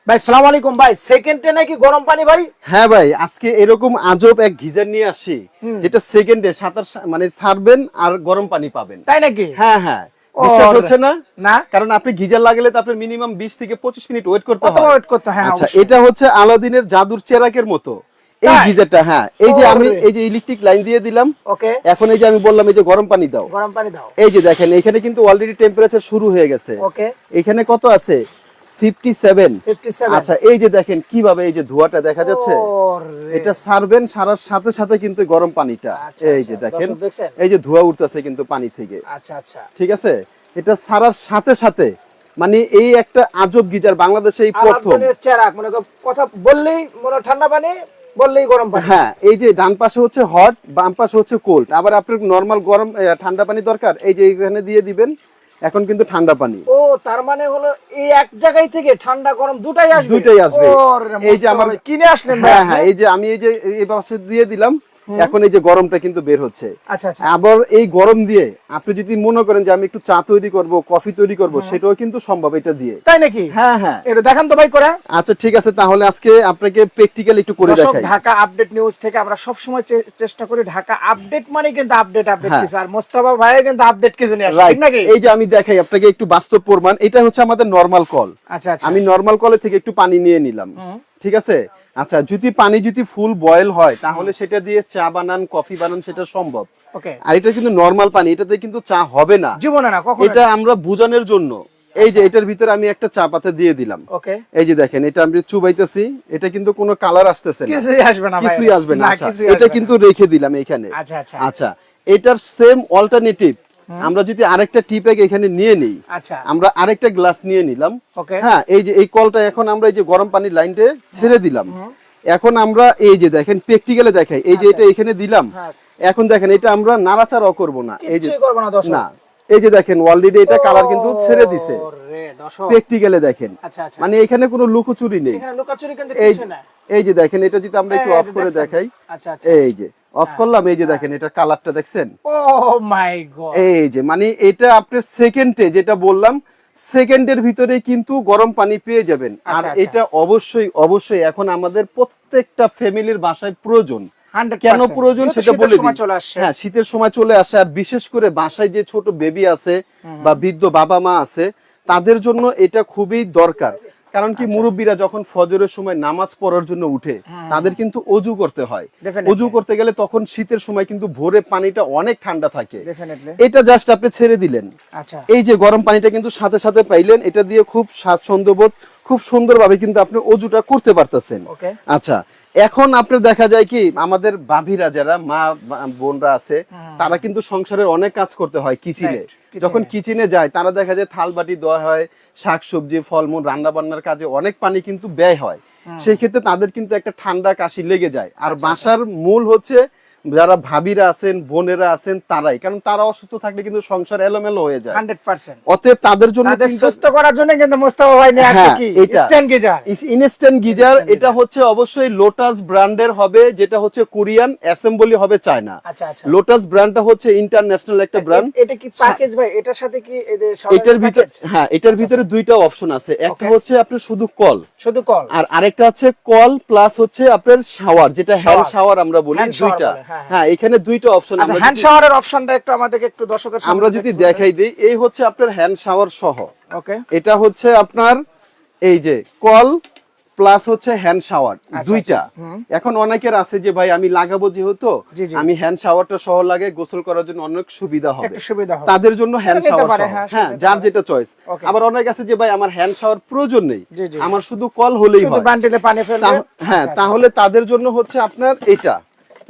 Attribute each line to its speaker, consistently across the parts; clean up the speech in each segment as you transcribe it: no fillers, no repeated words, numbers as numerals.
Speaker 1: ভাই সালাম আলাইকুম ভাই, সেকেন্ডে নাকি গরম পানি ভাই?
Speaker 2: হ্যাঁ ভাই, আজকে এরকম আজব এক গিজার নিয়ে আসছি যেটা সেকেন্ডে সাঁতার মানে ছাড়বেন আর গরম পানি পাবেন।
Speaker 1: তাই নাকি?
Speaker 2: হ্যাঁ হ্যাঁ, বিশ্বাস হচ্ছে না?
Speaker 1: না,
Speaker 2: কারণ আপনি গিজার লাগালে তো আপনার মিনিমাম 20 থেকে 25 মিনিট ওয়েট করতে
Speaker 1: কত
Speaker 2: হয়।
Speaker 1: ওয়েট করতে? হ্যাঁ
Speaker 2: আচ্ছা,
Speaker 1: অবশ্যই।
Speaker 2: এটা হচ্ছে আলাদিনের জাদুর চেরাকের মতো এই
Speaker 1: তাই?
Speaker 2: গিজারটা। হ্যাঁ, এই যে আমি
Speaker 1: ওরে।
Speaker 2: এই যে ইলেকট্রিক লাইন দিয়ে দিলাম,
Speaker 1: ওকে,
Speaker 2: এখন এই যে আমি বললাম এই যে গরম পানি দাও,
Speaker 1: গরম পানি দাও।
Speaker 2: এই যে দেখেন এখানে কিন্তু অলরেডি টেম্পারেচার শুরু হয়ে গেছে।
Speaker 1: ওকে,
Speaker 2: এখানে কত আছে? 57।
Speaker 1: 57।
Speaker 2: আচ্ছা, এই যে দেখেন কিভাবে এই যে ধোঁয়াটা দেখা যাচ্ছে,
Speaker 1: ওরে।
Speaker 2: এটা ছাড়বেন সারার সাথে সাথে কিন্তু গরম পানিটা
Speaker 1: আচ্ছা,
Speaker 2: এই
Speaker 1: আচ্ছা,
Speaker 2: যে দেখেন,
Speaker 1: দর্শক দেখছেন?
Speaker 2: এই যে ধোঁয়া উঠতেছে কিন্তু পানি থেকে।
Speaker 1: আচ্ছা আচ্ছা,
Speaker 2: ঠিক আছে, এটা ছাড়ার সাথে সাথে মানে এই একটা আজব গিজার বাংলাদেশে এই প্রথম।
Speaker 1: আলাদিনের চেরাক, মনে করো কথা বললেই মনে হয় ঠান্ডা পানি, বললেই গরম পানি।
Speaker 2: হ্যাঁ, এই যে ডান পাশে হচ্ছে হট, বাম পাশে হচ্ছে কোল্ড। আবার আপনার নরমাল গরম ঠান্ডা পানি দরকার, এই যে এখানে দিয়ে দিবেন, এখন কিন্তু ঠান্ডা পানি।
Speaker 1: ও, তার মানে হলো এই এক জায়গায় থেকে ঠান্ডা গরম দুটাই আসবে।
Speaker 2: দুইটাই আসবে।
Speaker 1: ওরে,
Speaker 2: এই যে আমার
Speaker 1: ভাই, কিনে আসলেন ভাই
Speaker 2: হ্যাঁ
Speaker 1: আপনি?
Speaker 2: হ্যাঁ, এই যে আমি এই যে এই পাশে দিয়ে দিলাম, এখন এই যে গরমটা কিন্তু বের হচ্ছে।
Speaker 1: আচ্ছা আচ্ছা,
Speaker 2: আবার এই গরম দিয়ে আপনি যদি মনে করেন যে আমি একটু চা তৈরি করব, কফি তৈরি করব, সেটাও কিন্তু সম্ভব এটা দিয়ে।
Speaker 1: তাই নাকি?
Speaker 2: হ্যাঁ হ্যাঁ,
Speaker 1: এটা দেখান তো ভাই করে।
Speaker 2: আচ্ছা ঠিক আছে, তাহলে আজকে আপনাকে প্র্যাকটিক্যাল একটু করে
Speaker 1: দর্শক,
Speaker 2: দেখাই।
Speaker 1: ঢাকা আপডেট নিউজ থেকে আমরা সব সময় চেষ্টা করি ঢাকা আপডেট মানে কিন্তু আপডেট
Speaker 2: হ্যাঁ।
Speaker 1: কিছু, আর মোস্তফা ভাই কিন্তু আপডেট কিছু নিয়ে আসে,
Speaker 2: রাইট,
Speaker 1: ঠিক নাকি?
Speaker 2: এই যে আমি দেখাই আপনাকে একটু বাস্তব প্রমাণ। এটা হচ্ছে আমাদের নরমাল কল।
Speaker 1: আচ্ছা আচ্ছা,
Speaker 2: আমি নরমাল কলে থেকে একটু পানি নিয়ে নিলাম, ঠিক আছে? আচ্ছা, যদি পানি যদি ফুল বয়েল হয় তাহলে সেটা দিয়ে চা বানান, কফি বানান, সেটা সম্ভব।
Speaker 1: ওকে,
Speaker 2: আর এটা কিন্তু নরমাল পানি, এটাতে কিন্তু চা হবে না।
Speaker 1: জীবনে না কখনো।
Speaker 2: এটা আমরা বুঝানোর জন্য এই যে এটার ভিতরে আমি একটা চা পাতা দিয়ে দিলাম।
Speaker 1: ওকে,
Speaker 2: এই যে দেখেন, এটা আমি চুবাইতেছি, এটা কিন্তু কোনো কালার আসতেছে না,
Speaker 1: কিছুই আসবে না ভাই,
Speaker 2: কিছুই আসবে না। আচ্ছা,
Speaker 1: কিছুই
Speaker 2: এটা
Speaker 1: আসবে
Speaker 2: কিন্তু
Speaker 1: না।
Speaker 2: রেখে দিলাম এখানে।
Speaker 1: আচ্ছা আচ্ছা
Speaker 2: আচ্ছা, এটার সেম অল্টারনেটিভ আমরা যদি আরেকটা টি ব্যাগ এখানে নিয়ে নিই,
Speaker 1: আচ্ছা,
Speaker 2: আমরা আরেকটা গ্লাস নিয়ে নিলাম।
Speaker 1: ওকে,
Speaker 2: হ্যাঁ, এই যে এই কলটা এখন আমরা এই যে গরম পানির লাইনটা ছেড়ে দিলাম। এখন আমরা এই যে দেখেন প্র্যাকটিক্যালে দেখাই, এই যে এটা এখানে দিলাম।
Speaker 1: হ্যাঁ।
Speaker 2: এখন দেখেন এটা আমরা নাড়াচাড়াও করব না, এই যে
Speaker 1: কিছুই করবে না দর্শক।
Speaker 2: না, এই যে দেখেন অলরেডি এটা কালার কিন্তু ছেড়ে দিছে।
Speaker 1: ওরে দর্শক,
Speaker 2: প্র্যাকটিক্যালে দেখেন,
Speaker 1: আচ্ছা আচ্ছা,
Speaker 2: মানে এখানে কোনো লুকোচুরি নেই।
Speaker 1: এখানে লুকাচুরি কিন্তু
Speaker 2: এই
Speaker 1: কিছু না।
Speaker 2: এই যে দেখেন, এটা যদি আমরা একটু
Speaker 1: এই
Speaker 2: অফ
Speaker 1: যে
Speaker 2: করে
Speaker 1: দেখছেন?
Speaker 2: দেখাই,
Speaker 1: আচ্ছা আচ্ছা,
Speaker 2: এই যে অফ করলাম, এই যে দেখেন এটা কালারটা দেখছেন।
Speaker 1: ও মাই গড,
Speaker 2: এই যে মানে এটা আপনার সেকেন্ডে যেটা বললাম, সেকেন্ডের ভিতরে কিন্তু গরম পানি পেয়ে যাবেন। আর
Speaker 1: আচ্ছা, আচ্ছা।
Speaker 2: এটা অবশ্যই অবশ্যই এখন আমাদের প্রত্যেকটা ফ্যামিলির বাসায় প্রয়োজন।
Speaker 1: 100%
Speaker 2: কেন প্রয়োজন
Speaker 1: যেহেতু
Speaker 2: সেটা
Speaker 1: শীতের
Speaker 2: বলে
Speaker 1: সময়
Speaker 2: দিই।
Speaker 1: চলে আসছে।
Speaker 2: হ্যাঁ, শীতের সময় চলে আসে, আর বিশেষ করে বাসায় যে ছোট বেবি আছে বা বৃদ্ধ বাবা মা আছে, তাদের জন্য এটা খুবই দরকার। কারণ কি, মুরব্বীরা যখন ফজরের সময় নামাজ পড়ার জন্য উঠে, তাদের কিন্তু অজু করতে হয়।
Speaker 1: Definitely.
Speaker 2: অজু করতে গেলে তখন শীতের সময় কিন্তু ভোরে পানিটা অনেক ঠান্ডা থাকে।
Speaker 1: ডেফিনেটলি।
Speaker 2: এটা জাস্ট আপনি ছেড়ে দিলেন,
Speaker 1: আচ্ছা,
Speaker 2: এই যে গরম পানিটা কিন্তু সাথে সাথে পাইলেন, এটা দিয়ে খুব স্বাচ্ছন্দ্যবোধ, খুব সুন্দরভাবে কিন্তু আপনি অজুটা করতে পারতেছেন।
Speaker 1: ওকে,
Speaker 2: আচ্ছা, এখন আপনার দেখা যায় কি, আমাদের ভাবিরা যারা মা বোনরা আছে, তারা কিন্তু সংসারের অনেক কাজ করতে হয় কিচেনে।
Speaker 1: Right, kitchen-এ।
Speaker 2: যখন কিচেনে যায়, তারা দেখা যায় থাল বাটি ধোয়া হয়, শাকসবজি ফলমূল রান্না বান্নার কাজে অনেক পানি কিন্তু ব্যয় হয়। সেই ক্ষেত্রে তাদের কিন্তু একটা ঠান্ডা কাশি লেগে যায়। আর বাসার মূল হচ্ছে যারা ভাবিরা আছেন, বোনেরা আছেন, তারাই। কারণ তারা অসুস্থ থাকলে কিন্তু সংসার এলোমেলো হয়ে যায়।
Speaker 1: 100%।
Speaker 2: অতএব তাদের জন্য
Speaker 1: তাদের
Speaker 2: চিন্তা-
Speaker 1: সুস্থ করার জন্য কিন্তু মোস্তফা ভাই নিয়ে আসে
Speaker 2: হ্যাঁ,
Speaker 1: কি
Speaker 2: এটা।
Speaker 1: Stand geyser.
Speaker 2: Instant geyser.
Speaker 1: Instant
Speaker 2: এটা
Speaker 1: geyser।
Speaker 2: হচ্ছে অবশ্যই লোটাস ব্র্যান্ডের হবে, যেটা হচ্ছে কোরিয়ান, অ্যাসেম্বলি হবে চায়না।
Speaker 1: আচ্ছা আচ্ছা,
Speaker 2: লোটাস ব্র্যান্ডটা হচ্ছে ইন্টারন্যাশনাল একটা ব্র্যান্ড।
Speaker 1: এটা কি প্যাকেজ ভাই? এটার সাথে কি এদের
Speaker 2: এটার ভিতরে হ্যাঁ, এটার ভিতরে দুইটা অপশন আছে। একটা
Speaker 1: Okay.
Speaker 2: হচ্ছে আপনার শুধু কল,
Speaker 1: শুধু কল?
Speaker 2: আর আরেকটা হচ্ছে কল প্লাস হচ্ছে আপনার শাওয়ার, যেটা হ্যান্ড
Speaker 1: Shower।
Speaker 2: শাওয়ার আমরা বলি।
Speaker 1: Hand shower
Speaker 2: দুইটা,
Speaker 1: বলে, হ্যাঁ,
Speaker 2: হ্যাঁ, এখানে দুইটা অপশন।
Speaker 1: আচ্ছা, হ্যান্ড শাওয়ারের অপশনটা একটু আমাদেরকে একটু দর্শকের সামনে
Speaker 2: আমরা যদি দেখাই দিই, এই হচ্ছে আপনার হ্যান্ড শাওয়ার সহ।
Speaker 1: ওকে,
Speaker 2: এটা হচ্ছে আপনার এই যে কল প্লাস হচ্ছে হ্যান্ড শাওয়ার, দুইটা। এখন অনেকের আছে যে ভাই আমি লাগাবো যেহেতু,
Speaker 1: জি, জি।
Speaker 2: আমি হ্যান্ড শাওয়ারটা সহ লাগে, গোসল করার জন্য অনেক সুবিধা হবে,
Speaker 1: একটু সুবিধা হবে।
Speaker 2: তাদের জন্য হ্যান্ড
Speaker 1: নিতে
Speaker 2: শাওয়ার
Speaker 1: পারে,
Speaker 2: সহ।
Speaker 1: হ্যাঁ,
Speaker 2: হ্যাঁ,
Speaker 1: সেটা নিতে
Speaker 2: যার
Speaker 1: পারে।
Speaker 2: যেটা চয়েস।
Speaker 1: Okay.
Speaker 2: আবার অনেক আছে যে ভাই আমার হ্যান্ড শাওয়ার প্রয়োজন নেই,
Speaker 1: জি, জি।
Speaker 2: আমার শুধু কল হলেই
Speaker 1: শুধু
Speaker 2: হয়।
Speaker 1: বান্ডিলে পানি ফেলবে।
Speaker 2: হ্যাঁ,
Speaker 1: আচ্ছা,
Speaker 2: তাহলে তাদের জন্য হচ্ছে আপনার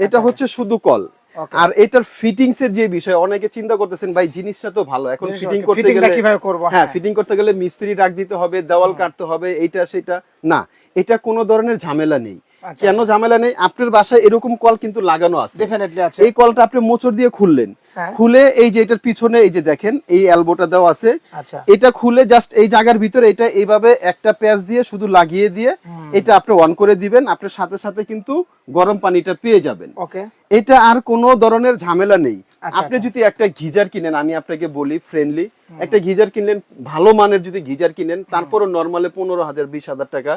Speaker 2: এটা হচ্ছে শুধু কল।
Speaker 1: Okay.
Speaker 2: আর এটার ফিটিংস এর যে বিষয়, অনেকে চিন্তা করতেছেন ভাই জিনিসটা তো ভালো, এখন
Speaker 1: জিনিসটা
Speaker 2: ফিটিং
Speaker 1: okay,
Speaker 2: করতে
Speaker 1: fitting টা
Speaker 2: গেলে
Speaker 1: কিভাবে করবো?
Speaker 2: হ্যাঁ,
Speaker 1: হ্যাঁ।
Speaker 2: ফিটিং করতে গেলে মিস্ত্রি ডাক দিতে হবে, দেওয়াল কাটতে হবে, এইটা সেটা না, এটা কোনো ধরনের ঝামেলা নেই। কেন ঝামেলা নেই, আপনার বাসায় এরকম কল কিন্তু লাগানো আছে,
Speaker 1: ডেফিনেটলি আছে।
Speaker 2: এই কলটা আপনি মোচড় দিয়ে খুললেন, খুলে এই যে এটার পিছনে এই যে দেখেন এই এলবোটা দেওয়া আছে,
Speaker 1: আচ্ছা,
Speaker 2: এটা খুলে জাস্ট এই জায়গার ভিতরে এটা এইভাবে একটা প্যাচ দিয়ে শুধু লাগিয়ে দিয়ে এটা আপনি অন করে দিবেন, আপনার সাথে সাথে কিন্তু গরম পানিটা পেয়ে যাবেন।
Speaker 1: ওকে,
Speaker 2: এটা আর কোনো ধরনের ঝামেলা নেই। আপনি যদি একটা গিজার কিনেন, আমি আপনাকে বলি ফ্রেন্ডলি, একটা গিজার কিনলেন, ভালো মানের যদি গিজার কিনেন, তারপরও নরমালে 15,000 20,000 টাকা,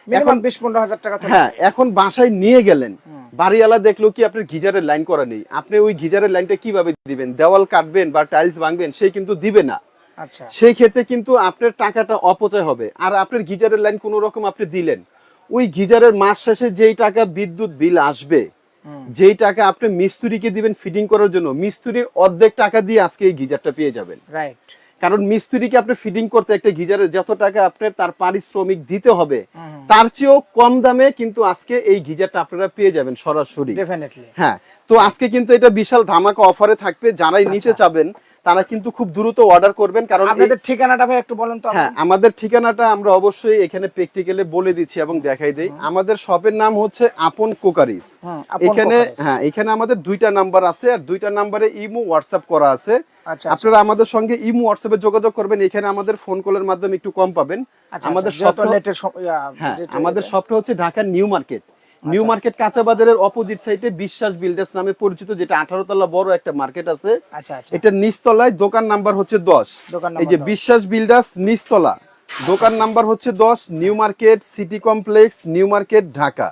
Speaker 1: এখন 20-15,000 টাকা।
Speaker 2: হ্যাঁ, এখন বাসায় নিয়ে গেলেন, বাড়িওয়ালা দেখলো কি আপনার গিজারের লাইন করা নেই, আপনি ওই গিজারের লাইনটা কিভাবে দিবেন? দেওয়াল কাটবেন বা টাইলস ভাঙবেন, সে কিন্তু দিবে না।
Speaker 1: আচ্ছা,
Speaker 2: সেই ক্ষেত্রে কিন্তু আপনার টাকাটা অপচয় হবে। আর আপনার গিজারের লাইন কোনো রকম আপনি দিলেন, ওই গিজারের মাস শেষে যেই টাকা বিদ্যুৎ বিল আসবে, যেই টাকা আপনি মিস্ত্রিকে দিবেন ফিটিং করার জন্য, মিস্ত্রির অর্ধেক টাকা দিয়ে আজকে এই গিজারটা পেয়ে যাবেন।
Speaker 1: রাইট,
Speaker 2: কারণ মিস্ত্রিকে আপনি ফিটিং করতে একটা গিজারের যত টাকা আপনার তার পারিশ্রমিক দিতে হবে, তার চেয়েও কম দামে কিন্তু আজকে এই গিজারটা আপনারা পেয়ে যাবেন সরাসরি।
Speaker 1: ডেফিনেটলি।
Speaker 2: হ্যাঁ, তো আজকে কিন্তু এটা বিশাল ধামাকা অফারে থাকবে, যারাই নিতে চাবেন তারা কিন্তু খুব দ্রুত অর্ডার করবেন। কারণ
Speaker 1: আপনাদের ঠিকানাটা ভাই একটু বলেন তো।
Speaker 2: হ্যাঁ, আমাদের ঠিকানাটা আমরা অবশ্যই এখানে প্র্যাকটিক্যালি বলে দিচ্ছি এবং দেখাই দেই। আমাদের শপের নাম হচ্ছে আপন কোকারিস। এখানে হ্যাঁ, এখানে আমাদের 2টা নাম্বার আছে, আর 2টা নাম্বারে ইমো হোয়াটসঅ্যাপ করা আছে। আপনারা আমাদের সঙ্গে ইমো হোয়াটসঅ্যাপে যোগাযোগ করবেন। এখানে আমাদের ফোন কলের মাধ্যমে একটু কম পাবেন। আমাদের শপটা হচ্ছে Dhaka new market. New market কাঁচা বাজারের অপোজিট সাইডে বিশ্বাস বিল্ডার্স নামে পরিচিত, যেটা 18 তলা বড় একটা মার্কেট আছে। এটা নিচতলায়, দোকান নাম্বার হচ্ছে 10। এই যে বিশ্বাস বিল্ডার্স নিচতলা, দোকান নাম্বার হচ্ছে 10, new market city complex, new market, Dhaka.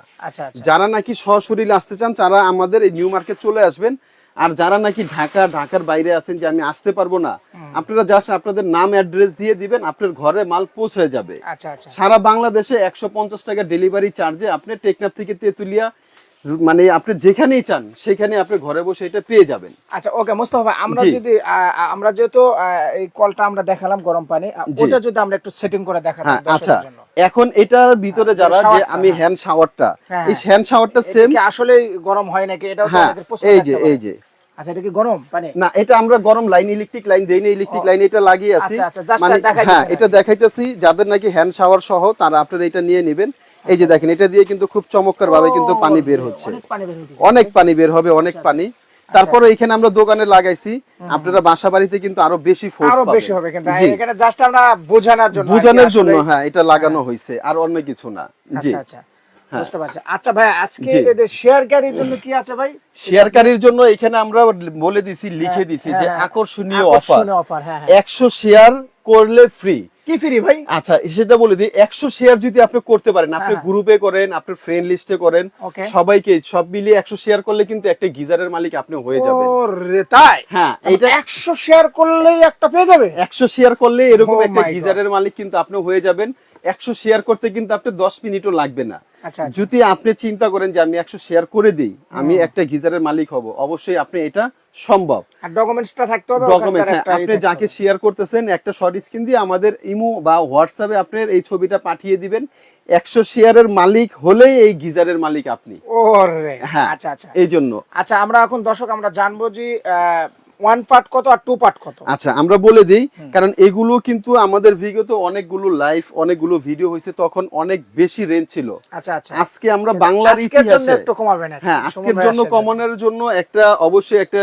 Speaker 2: যারা নাকি সশরীরে আসতে চান তারা আমাদের এই নিউ মার্কেট চলে আসবেন। আর যারা নাকি ঢাকার বাইরে আছেন যে আমি আসতে পারবো না, আপনারা জাস্ট আপনাদের নাম অ্যাড্রেস দিয়ে দিবেন, আপনার ঘরে মাল পৌঁছে যাবে। সারা বাংলাদেশে 150 টাকা ডেলিভারি চার্জে আপনি টেকনাফ থেকে তেতুলিয়া, মানে আপনি যেখানেই চান সেখানে আপনি ঘরে বসে এটা পেয়ে যাবেন।
Speaker 1: আচ্ছা, ওকে মোস্তফা ভাই, আমরা যেহেতু এই কলটা আমরা দেখালাম গরম পানি, ওটা যদি আমরা একটু সেটিং করে দেখাবো।
Speaker 2: আচ্ছা, এখন এটার ভিতরে যারা যে আমি হ্যান্ড শাওয়ারটা, এই হ্যান্ড শাওয়ারটা সেম
Speaker 1: আসলে গরম হয় নাকি? এটাও তো আমাদের প্রশ্ন।
Speaker 2: এই যে
Speaker 1: আচ্ছা, এটা কি গরম পানি?
Speaker 2: না, এটা আমরা গরম লাইন, ইলেকট্রিক লাইন দেই না, ইলেকট্রিক লাইন এটা লাগিয়ে আছি। মানে হ্যাঁ, এটা দেখাইতেছি যাদের নাকি হ্যান্ড শাওয়ার সহ, তারা আপনারা এটা নিয়ে নেবেন। এই যে দেখেন, এটা দিয়ে কিন্তু খুব চমৎকার ভাবে কিন্তু পানি বের হচ্ছে, অনেক পানি বের হবে, অনেক পানি। তারপরে এখানে আমরা দোকানে লাগাইছি, আপনারা বাসা বাড়িতে কিন্তু আরো বেশি ফোর্স পাবেন, আরো বেশি হবে। কিন্তু
Speaker 1: এখানে জাস্ট আমরা বোঝানোর
Speaker 2: জন্য হ্যাঁ এটা লাগানো হয়েছে, আর অন্য কিছু না। জি,
Speaker 1: আচ্ছা, বুঝতে পারছি। আচ্ছা ভাই, আজকে এদের শেয়ারকারীর জন্য কি আছে ভাই?
Speaker 2: শেয়ারকারীর জন্য এখানে আমরা বলে দিছি, লিখে দিছি যে আকর্ষণীয় অফার। 100 শেয়ার করলে ফ্রি।
Speaker 1: কি ফ্রি ভাই?
Speaker 2: আচ্ছা, সেটা বলে দিই। 100 শেয়ার যদি আপনি করতে পারেন, আপনি গ্রুপে করেন, আপনি ফ্রেন্ড লিস্টে করেন, সবাইকে সব মিলিয়ে 100 শেয়ার করলে কিন্তু একটা গিজারের মালিক আপনি হয়ে যাবেন।
Speaker 1: ওরে তাই?
Speaker 2: হ্যাঁ, এটা
Speaker 1: 100 শেয়ার করলেই একটা পেয়ে যাবে।
Speaker 2: 100 শেয়ার করলে এরকম একটা গিজারের মালিক কিন্তু আপনি হয়ে যাবেন। 100 শেয়ার করতে কিন্তু আপনি 10 মিনিটও লাগবে না। যদি আপনি চিন্তা করেন যে আমি 100 শেয়ার করে দিই, আমি একটা গিজারের মালিক হব, অবশ্যই আপনি এটা সম্ভব।
Speaker 1: আর ডকুমেন্টসটা থাকতে হবে।
Speaker 2: আপনি যাকে শেয়ার করতেছেন একটা শর্ট স্ক্রিন দিয়ে আমাদের ইমো বা হোয়াটসঅ্যাপে আপনার এই ছবিটা পাঠিয়ে দিবেন। 100 শেয়ারের মালিক হলেই এই গিজারের মালিক আপনি।
Speaker 1: ওরে,
Speaker 2: আচ্ছা, এই জন্য।
Speaker 1: আচ্ছা, আমরা এখন দর্শক আমরা জানবো যে 1 পার্ট কত আর 2 পার্ট কত।
Speaker 2: আচ্ছা, আমরা বলে দেই, কারণ এগুলো কিন্তু আমাদের বিগত অনেকগুলো লাইভ, অনেকগুলো ভিডিও হয়েছে, তখন অনেক বেশি রেঞ্জ ছিল।
Speaker 1: আচ্ছা,
Speaker 2: আজকে আমরা বাংলার ইতিহাসে
Speaker 1: একটু কমাবেন।
Speaker 2: হ্যাঁ, আজকের জন্য কমানোর জন্য একটা অবশ্যই একটা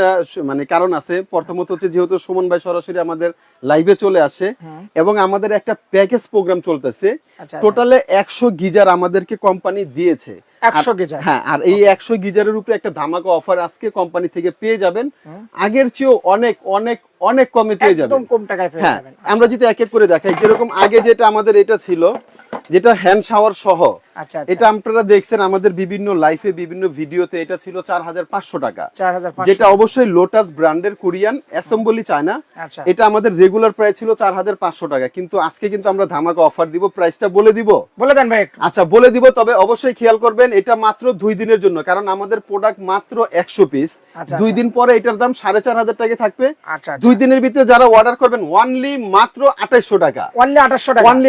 Speaker 2: মানে কারণ আছে। প্রথমত হচ্ছে যেহেতু সুমন ভাই সরাসরি আমাদের লাইভে চলে আসে এবং আমাদের একটা প্যাকেজ প্রোগ্রাম চলতেছে, টোটালে 100 গিজার আমাদেরকে কোম্পানি দিয়েছে।
Speaker 1: 100 গিজার,
Speaker 2: হ্যাঁ, আর এই 100 গিজারের উপরে একটা ধামাকা অফার আজকে কোম্পানি থেকে পেয়ে যাবেন। আগের চেয়েও অনেক অনেক অনেক কমে পেয়ে যাবেন,
Speaker 1: একদম কম টাকায় পেয়ে যাবেন।
Speaker 2: আমরা যদি এক এক করে দেখাই, যেরকম আগে যেটা আমাদের এটা ছিল, যেটা হ্যান্ড শাওয়ার সহ, এটা আপনারা দেখছেন আমাদের বিভিন্ন লাইফে বিভিন্ন ভিডিওতে, এটা ছিল 4500 টাকা, যেটা অবশ্যই লোটাস ব্র্যান্ডের কোরিয়ান অ্যাসেম্বলি চায়না। এটা আমাদের রেগুলার প্রাইস ছিল 4500 টাকা, কিন্তু আজকে কিন্তু আমরা ধামাকা অফার দিব। প্রাইসটা বলে দিব?
Speaker 1: বলে দেন ভাই।
Speaker 2: আচ্ছা, বলে দিব, তবে অবশ্যই খেয়াল করবেন এটা মাত্র 2 দিনের জন্য, কারণ আমাদের প্রোডাক্ট মাত্র 100 পিস। 2 দিন পরে এটার দাম 4500 টাকা থাকবে। 2 দিনের ভিতরে যারা অর্ডার করবেন অনলি মাত্র 2800 টাকা, অনলি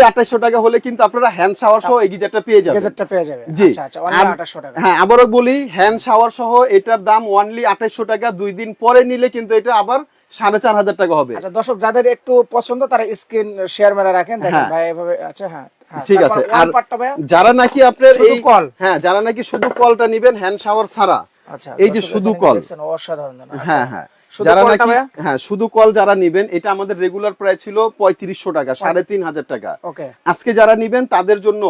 Speaker 2: 2800 টাকা হলে কিন্তু আপনারা হ্যান্ড শাওয়ার সহ এই গিজারটা পেয়ে যাবেন। জি, হ্যাঁ, আবারও বলি, হ্যান্ড শাওয়ার সহ এটার দাম অনলি 2800 টাকা। 2 দিন পরে নিলে কিন্তু এটা আবার 4500 টাকা হবে।
Speaker 1: আচ্ছা দর্শক, যাদের একটু পছন্দ তারা স্ক্রিন শেয়ার মেরে রাখেন, দেখেন ভাই এভাবে। আচ্ছা, হ্যাঁ,
Speaker 2: ঠিক আছে।
Speaker 1: তারপর
Speaker 2: আর
Speaker 1: ওয়াল পার্টটা ভাইয়া
Speaker 2: যারা নাকি আপনার
Speaker 1: শুধু
Speaker 2: এই
Speaker 1: কল।
Speaker 2: হ্যাঁ, যারা নাকি শুধু কলটা নেবেন হ্যান্ড শাওয়ার ছাড়া,
Speaker 1: আচ্ছা
Speaker 2: এই যে
Speaker 1: দর্শক
Speaker 2: শুধু
Speaker 1: এখানে
Speaker 2: কল,
Speaker 1: দেখছেন, অসাধারণ না? আচ্ছা।
Speaker 2: হ্যাঁ হ্যাঁ,
Speaker 1: শুধু
Speaker 2: যারা
Speaker 1: কলটা
Speaker 2: নাকি
Speaker 1: ভাইয়া?
Speaker 2: হ্যাঁ শুধু কল যারা নিবেন, এটা আমাদের রেগুলার প্রাইস ছিল 3500 টাকা, 3500 টাকা।
Speaker 1: ওকে,
Speaker 2: আজকে যারা নিবেন তাদের জন্য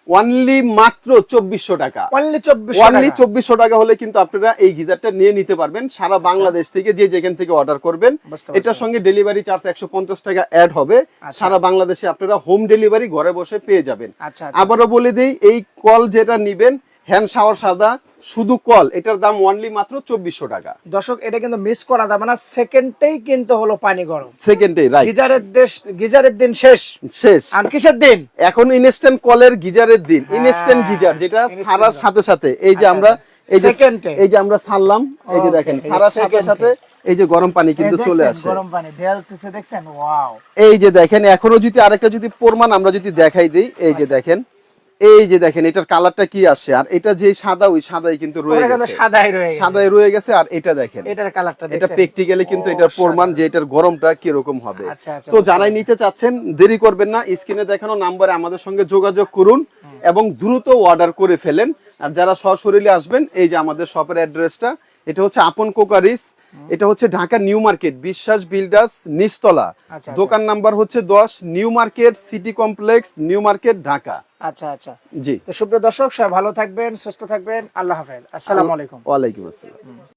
Speaker 2: অনলি মাত্র 2400 টাকা।
Speaker 1: অনলি 2400
Speaker 2: অনলি
Speaker 1: টাকা।
Speaker 2: 2400 টাকা হলে কিন্তু আপনারা এই গিজারটা নিয়ে নিতে পারবেন সারা বাংলাদেশ থেকে, যে যেখান থেকে অর্ডার করবেন।
Speaker 1: বুঝতে পারছি।
Speaker 2: এটার সঙ্গে ডেলিভারি চার্জ 150 টাকা অ্যাড হবে।
Speaker 1: আচ্ছা।
Speaker 2: সারা বাংলাদেশে আপনারা হোম ডেলিভারি ঘরে বসে পেয়ে যাবেন।
Speaker 1: আচ্ছা,
Speaker 2: আবারও বলে দেই, এই কল যেটা নিবেন হ্যান্ড শাওয়ার সাদা শুধু কল, এটার দাম অনলি মাত্র 2400 টাকা।
Speaker 1: দর্শক এটা কিন্তু মিস করা যাবে না, সেকেন্ডেই কিন্তু হলো পানি গরম।
Speaker 2: সেকেন্ডে রাইট,
Speaker 1: গিজারের দিন শেষ।
Speaker 2: শেষ।
Speaker 1: আর কিসের দিন?
Speaker 2: এখন ইনস্ট্যান্ট কলের গিজারের দিন,
Speaker 1: হ্যাঁ,
Speaker 2: ইনস্ট্যান্ট গিজার যেটা
Speaker 1: instant
Speaker 2: ছাড়ার
Speaker 1: গিজার।
Speaker 2: সাথে সাথে এই যে
Speaker 1: আচ্ছা,
Speaker 2: আমরা
Speaker 1: আচ্ছা। Second-এ।
Speaker 2: এই যে আমরা ছাড়লাম, এই যে
Speaker 1: Okay,
Speaker 2: দেখেন
Speaker 1: এই
Speaker 2: ছাড়ার সাথে
Speaker 1: second-এ।
Speaker 2: সাথে এই যে গরম পানি কিন্তু
Speaker 1: এই
Speaker 2: চলে
Speaker 1: দেখছেন,
Speaker 2: আসে।
Speaker 1: গরম পানি ঢেলতেছে, দেখছেন? ওয়াও।
Speaker 2: এই যে দেখেন, এখনো যদি আরেকটা যদি প্রমাণ আমরা যদি দেখাই দিই, এই যে দেখেন, এই যে দেখেন এটার কালারটা কি আসে, আর এটা যে সাদা, ওই সাদাই কিন্তু রয়ে
Speaker 1: ওটা কিন্তু
Speaker 2: গেছে,
Speaker 1: সাদাই রয়ে গেছে।
Speaker 2: সাদাই রয়ে গেছে। আর এটা দেখেন,
Speaker 1: এটার কালারটা
Speaker 2: এটা
Speaker 1: দেখছেন?
Speaker 2: প্র্যাকটিক্যালি কিন্তু
Speaker 1: ও,
Speaker 2: এটার প্রমাণ
Speaker 1: অসাধারণ।
Speaker 2: যে এটার গরমটা কি রকম হবে।
Speaker 1: আচ্ছা, আচ্ছা,
Speaker 2: তো
Speaker 1: বুঝতে
Speaker 2: যারাই
Speaker 1: পেরেছি।
Speaker 2: নিতে চাচ্ছেন দেরি করবেন না, স্ক্রিনে দেখানো নম্বরে আমাদের সঙ্গে যোগাযোগ করুন এবং দ্রুত অর্ডার করে ফেলেন। আর যারা সশরীরে আসবেন, এই যে আমাদের শপের অ্যাড্রেসটা, এটা হচ্ছে আপন কোকারিস, এটা হচ্ছে ঢাকা নিউ মার্কেট বিশ্বাস বিল্ডার্স নিচতলা,
Speaker 1: আচ্ছা,
Speaker 2: দোকান নাম্বার হচ্ছে 10, new market city complex, new market, Dhaka.
Speaker 1: আচ্ছা আচ্ছা।
Speaker 2: জি,
Speaker 1: তো সুপ্রিয় দর্শক, সবাই ভালো থাকবেন, সুস্থ থাকবেন। আল্লাহ হাফেজ। আসসালামু আলাইকুম।
Speaker 2: ওয়ালাইকুম আসসালাম।